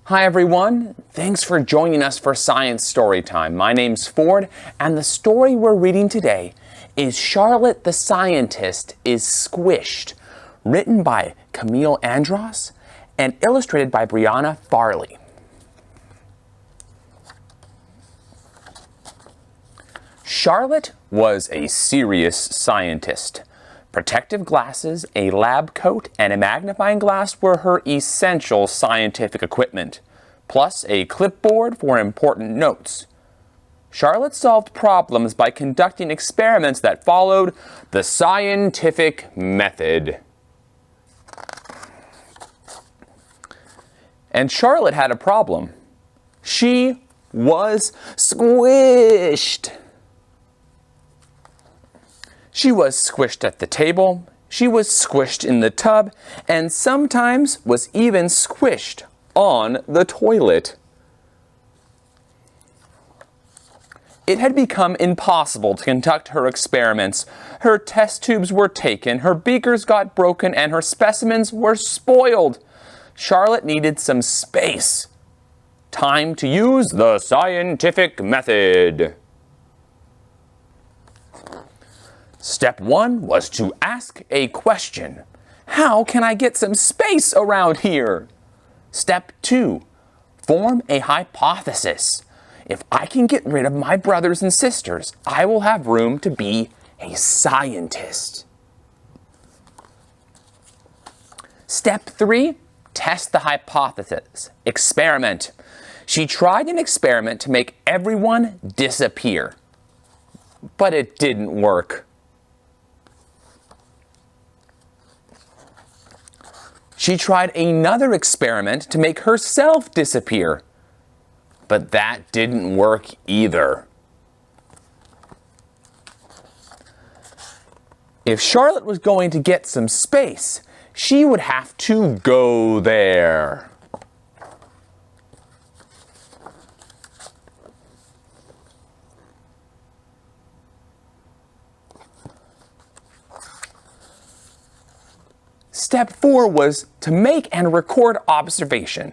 Hi everyone, thanks for joining us for Science Storytime. My name's Ford, and the story we're reading today is Charlotte the Scientist Is Squished, written by Camille Andros and illustrated by Brianne Farley. Charlotte was a serious scientist. Protective glasses, a lab coat, and a magnifying glass were her essential scientific equipment, plus a clipboard for important notes. Charlotte solved problems by conducting experiments that followed the scientific method. And Charlotte had a problem. She was squished. She was squished at the table, she was squished in the tub, and sometimes was even squished on the toilet. It had become impossible to conduct her experiments. Her test tubes were taken, her beakers got broken, and her specimens were spoiled. Charlotte needed some space. Time to use the scientific method. Step 1 was to ask a question. How can I get some space around here? Step 2, form a hypothesis. If I can get rid of my brothers and sisters, I will have room to be a scientist. Step 3, test the hypothesis. Experiment. She tried an experiment to make everyone disappear, but it didn't work. She tried another experiment to make herself disappear, but that didn't work either. If Charlotte was going to get some space, she would have to go there. Step 4 was to make and record observation.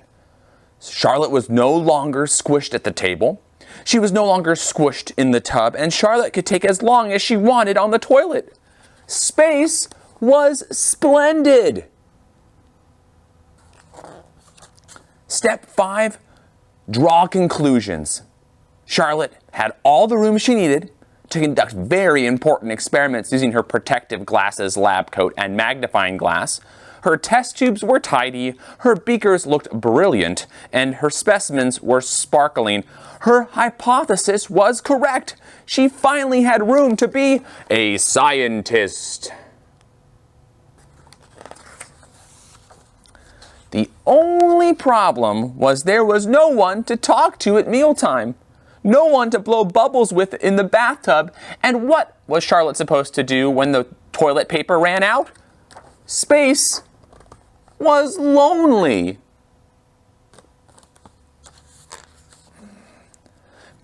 Charlotte was no longer squished at the table. She was no longer squished in the tub, and Charlotte could take as long as she wanted on the toilet. Space was splendid. Step 5, draw conclusions. Charlotte had all the room she needed to conduct very important experiments using her protective glasses, lab coat, and magnifying glass. Her test tubes were tidy, her beakers looked brilliant, and her specimens were sparkling. Her hypothesis was correct. She finally had room to be a scientist. The only problem was there was no one to talk to at mealtime. No one to blow bubbles with in the bathtub. And what was Charlotte supposed to do when the toilet paper ran out? Space was lonely.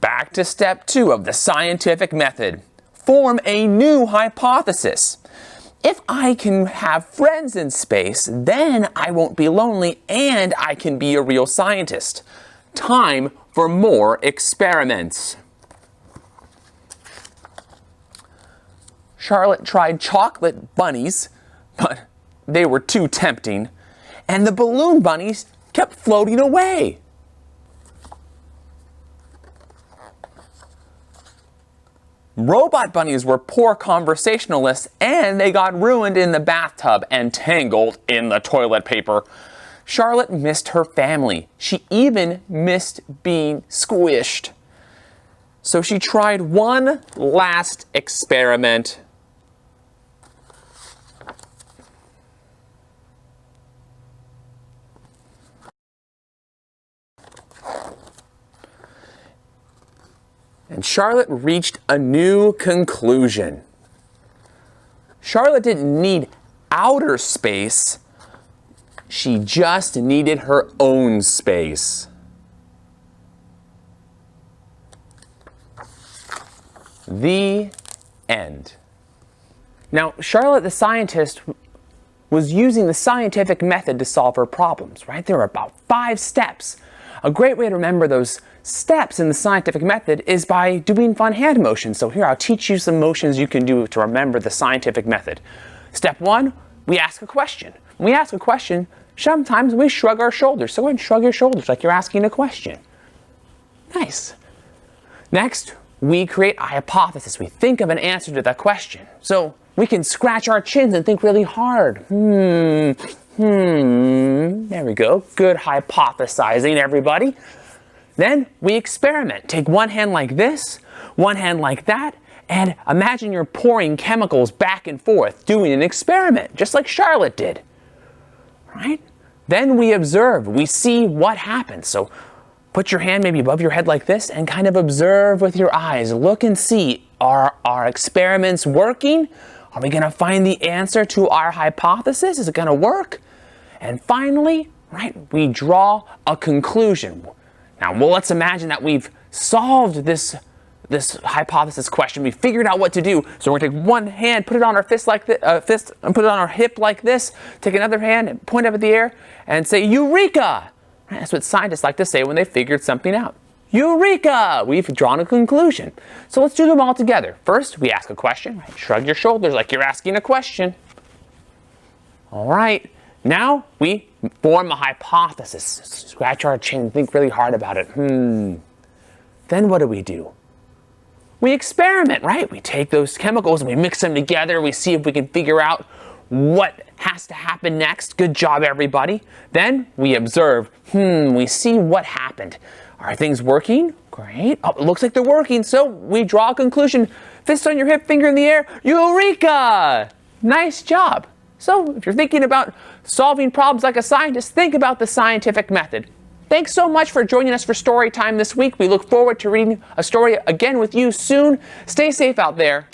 Back to step 2 of the scientific method. Form a new hypothesis. If I can have friends in space, then I won't be lonely and I can be a real scientist. Time for more experiments. Charlotte tried chocolate bunnies, but they were too tempting, and the balloon bunnies kept floating away. Robot bunnies were poor conversationalists, and they got ruined in the bathtub and tangled in the toilet paper. Charlotte missed her family. She even missed being squished. So she tried one last experiment. And Charlotte reached a new conclusion. Charlotte didn't need outer space. She just needed her own space. The end. Now, Charlotte the scientist was using the scientific method to solve her problems, right? There were about 5 steps. a great way to remember those steps in the scientific method is by doing fun hand motions. So here, I'll teach you some motions you can do to remember the scientific method. Step 1, we ask a question. When we ask a question, sometimes we shrug our shoulders. So go ahead and shrug your shoulders like you're asking a question. Nice. Next, we create a hypothesis. We think of an answer to that question. So we can scratch our chins and think really hard. There we go. Good hypothesizing, everybody. Then we experiment. Take one hand like this, one hand like that, and imagine you're pouring chemicals back and forth, doing an experiment, just like Charlotte did. Right? Then we observe. We see what happens. So put your hand maybe above your head like this and kind of observe with your eyes. Look and see, are our experiments working? Are we going to find the answer to our hypothesis? Is it going to work? And finally, right, we draw a conclusion. Now, well, let's imagine that we've solved this hypothesis question. We figured out what to do. So we're going to take one hand, put it on our fist like this, and put it on our hip like this. Take another hand and point up at the air and say, Eureka! That's what scientists like to say when they figured something out. Eureka! We've drawn a conclusion. So let's do them all together. First, we ask a question. Right? Shrug your shoulders like you're asking a question. All right. Now we form a hypothesis. Scratch our chin, think really hard about it. Then what do? We experiment, right? We take those chemicals and we mix them together. We see if we can figure out what has to happen next. Good job, everybody. Then we observe. We see what happened. Are things working? Great. Oh, it looks like they're working. So we draw a conclusion. Fist on your hip, finger in the air. Eureka! Nice job. So if you're thinking about solving problems like a scientist, think about the scientific method. Thanks so much for joining us for Story Time this week. We look forward to reading a story again with you soon. Stay safe out there.